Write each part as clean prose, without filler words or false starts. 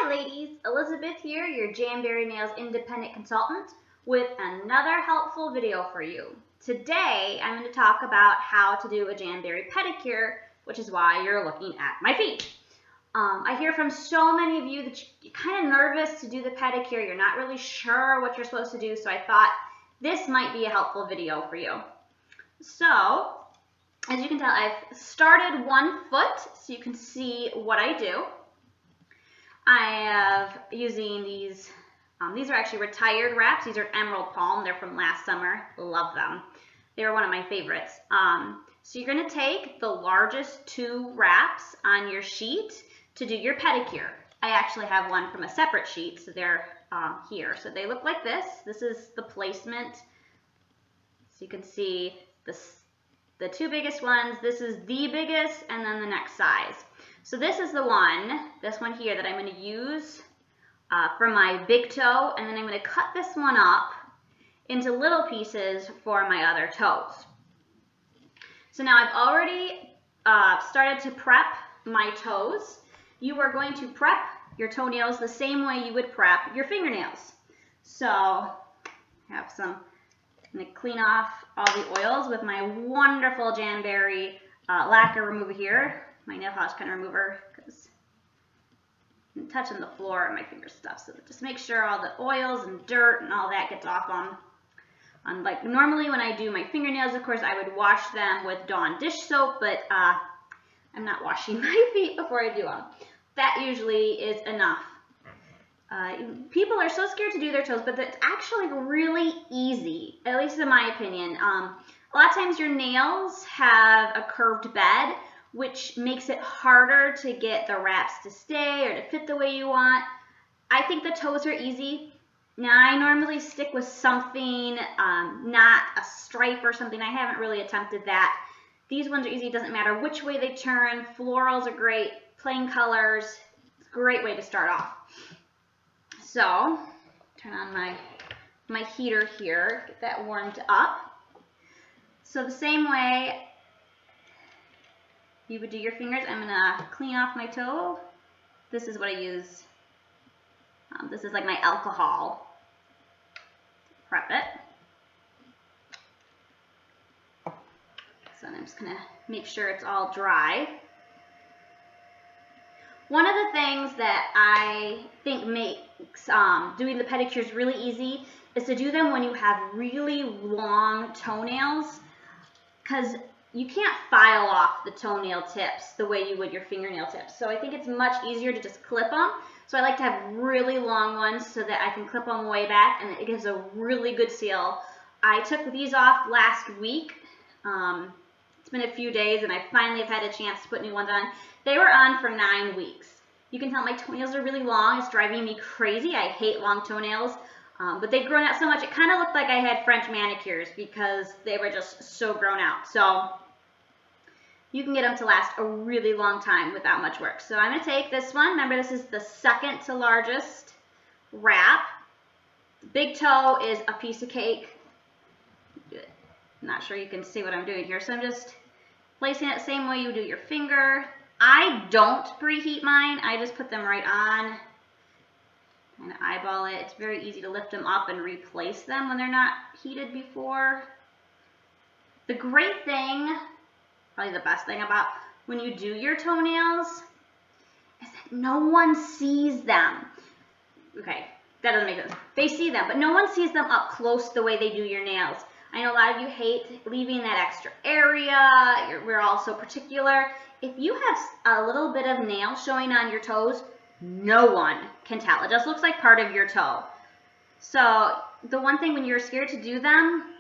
Hi ladies, Elizabeth here, your Jamberry Nails independent consultant with another helpful video for you. Today I'm going to talk about how to do a Jamberry pedicure, which is why you're looking at my feet. I hear from so many of you that you're kind of nervous to do the pedicure, you're not really sure what you're supposed to do, so I thought this might be a helpful video for you. So, as you can tell, I've started one foot so you can see what I do. I have using these are actually retired wraps. These are Emerald Palm. They're from last summer. Love them. They were one of my favorites. So you're going to take the largest two wraps on your sheet to do your pedicure. I actually have one from a separate sheet, so they're here. So they look like this. This is the placement. So you can see the two biggest ones. This is the biggest, and then the next size. So this is the one, this one here, that I'm going to use for my big toe, and then I'm going to cut this one up into little pieces for my other toes. So now I've already started to prep my toes. You are going to prep your toenails the same way you would prep your fingernails. So I have some, I'm going to clean off all the oils with my wonderful Jamberry lacquer remover here. My nail polish kind of remover, because I'm touching the floor and my finger stuff. So just make sure all the oils and dirt and all that gets off on like normally when I do my fingernails, of course, I would wash them with Dawn dish soap, but I'm not washing my feet before I do them. That usually is enough. People are so scared to do their toes, but it's actually really easy, at least in my opinion. A lot of times your nails have a curved bed, which makes it harder to get the wraps to stay or to fit the way you want. I think the toes are easy. Now, I normally stick with something, not a stripe or something. I haven't really attempted that. These ones are easy. It doesn't matter which way they turn. Florals are great. Plain colors. It's a great way to start off. So, turn on my heater here. Get that warmed up. So the same way you would do your fingers, I'm going to clean off my toe. This is what I use. This is like my alcohol. Prep it. So I'm just going to make sure it's all dry. One of the things that I think makes doing the pedicures really easy is to do them when you have really long toenails, because you can't file off the toenail tips the way you would your fingernail tips. So I think it's much easier to just clip them. So I like to have really long ones so that I can clip them way back, and it gives a really good seal. I took these off last week. It's been a few days, and I finally have had a chance to put new ones on. They were on for 9 weeks. You can tell my toenails are really long. It's driving me crazy. I hate long toenails. But they've grown out so much, it kind of looked like I had French manicures because they were just so grown out. So you can get them to last a really long time without much work. So I'm going to take this one. Remember, this is the second to largest wrap. The big toe is a piece of cake. Good. I'm not sure you can see what I'm doing here. So I'm just placing it the same way you do your finger. I don't preheat mine. I just put them right on and eyeball it. It's very easy to lift them up and replace them when they're not heated before. The great thing, probably the best thing about when you do your toenails is that no one sees them. Okay, that doesn't make sense. They see them, but no one sees them up close the way they do your nails. I know a lot of you hate leaving that extra area. We're all so particular. If you have a little bit of nail showing on your toes, no one can tell. It just looks like part of your toe. So the one thing when you're scared to do them,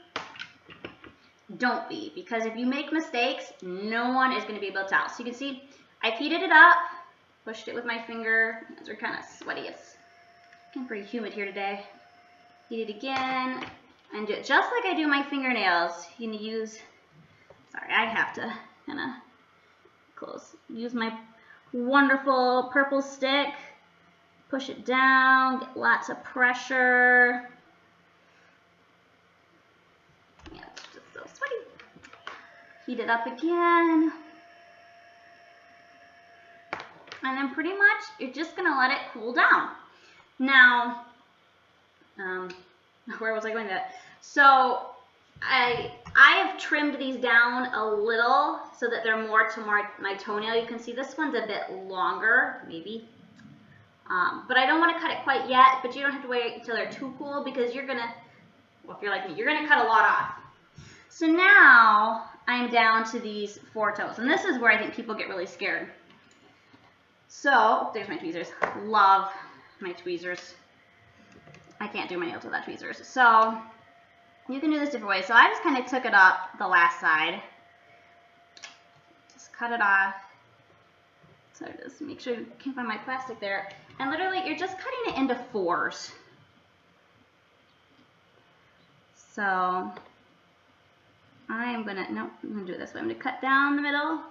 don't be, because if you make mistakes, no one is going to be able to tell. So you can see I've heated it up, pushed it with my finger. Those are kind of sweaty. It's getting pretty humid here today. Heat it again and do it just like I do my fingernails. You can use, sorry, I have to kind of close. Use my wonderful purple stick. Push it down, get lots of pressure. Yeah, it's just so sweaty. Heat it up again. And then pretty much you're just gonna let it cool down. Now, where was I going with that? So I have trimmed these down a little so that they're more to my toenail. You can see this one's a bit longer, maybe. But I don't want to cut it quite yet, but you don't have to wait until they're too cool because you're gonna, well, if you're like me, you're gonna cut a lot off. So now I'm down to these 4 toes, and this is where I think people get really scared. So, there's my tweezers. Love my tweezers. I can't do my nails without tweezers. So, you can do this different ways. So I just kind of took it up the last side. Just cut it off. So just make sure you can't find my plastic there. And literally, you're just cutting it into 4s. So I'm gonna do it this way. I'm gonna cut down the middle.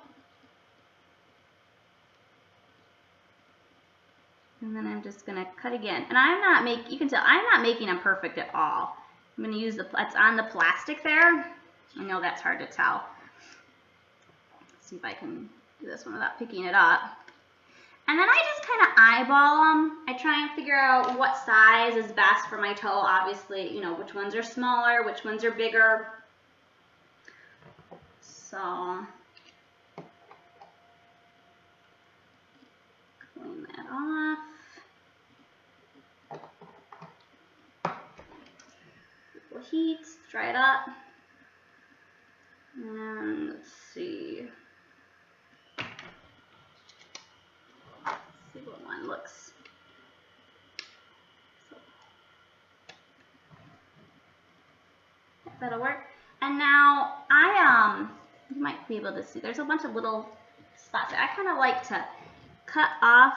And then I'm just gonna cut again. And you can tell I'm not making them perfect at all. I'm gonna use it's on the plastic there. I know that's hard to tell. Let's see if I can do this one without picking it up. And then I just kind of eyeball them. I try and figure out what size is best for my toe. Obviously, you know, which ones are smaller, which ones are bigger. So, clean that off. Little heat, dry it up. And let's see. See what one looks. So, that'll work. And now you might be able to see, there's a bunch of little spots. I kind of like to cut off,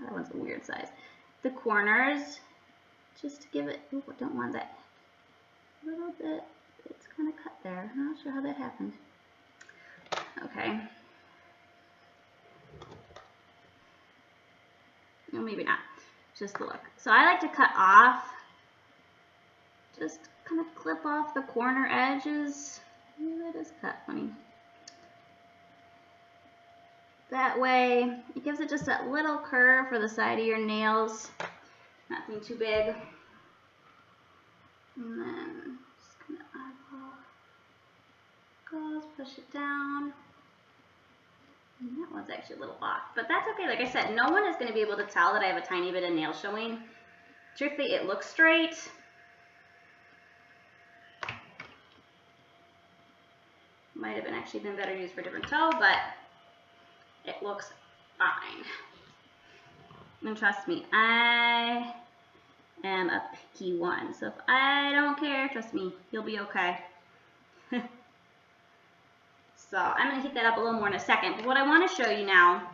that one's a weird size, the corners, just to give it, ooh, I don't want that, a little bit, it's kind of cut there. I'm not sure how that happened. Okay. No, maybe not. Just look. So I like to cut off, just kind of clip off the corner edges. Maybe that is cut funny. That way, it gives it just that little curve for the side of your nails. Nothing too big. And then just kind of eyeball. Goes, push it down. And that one's actually a little off, but that's okay. Like I said, no one is going to be able to tell that I have a tiny bit of nail showing. Truthfully, it looks straight. Might have actually been better used for a different toe, but it looks fine. And trust me, I am a picky one. So if I don't care, trust me, you'll be okay. So I'm going to heat that up a little more in a second. But what I want to show you now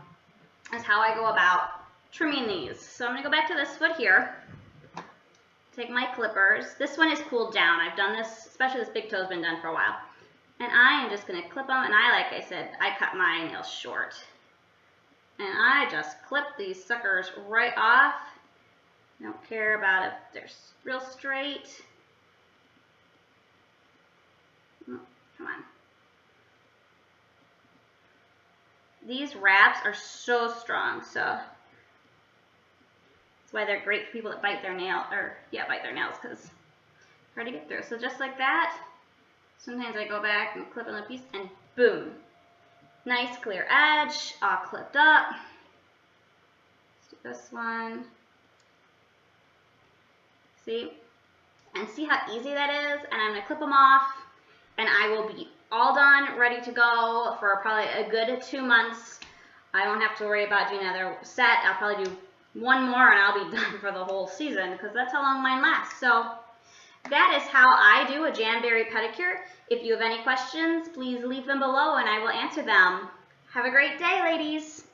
is how I go about trimming these. So I'm going to go back to this foot here. Take my clippers. This one is cooled down. I've done this, especially this big toe has been done for a while. And I am just going to clip them. And like I said, I cut my nails short. And I just clip these suckers right off. I don't care about if they're real straight. Oh, come on. These wraps are so strong, so that's why they're great for people that bite their nails, because it's hard to get through. So just like that, sometimes I go back and clip on a piece, and boom. Nice clear edge, all clipped up. Let's do this one. See? And see how easy that is? And I'm going to clip them off, and I will be all done, ready to go for probably a good 2 months. I don't have to worry about doing another set. I'll probably do one more, and I'll be done for the whole season, because that's how long mine lasts. So that is how I do a Jamberry pedicure. If you have any questions, please leave them below and I will answer them. Have a great day, ladies.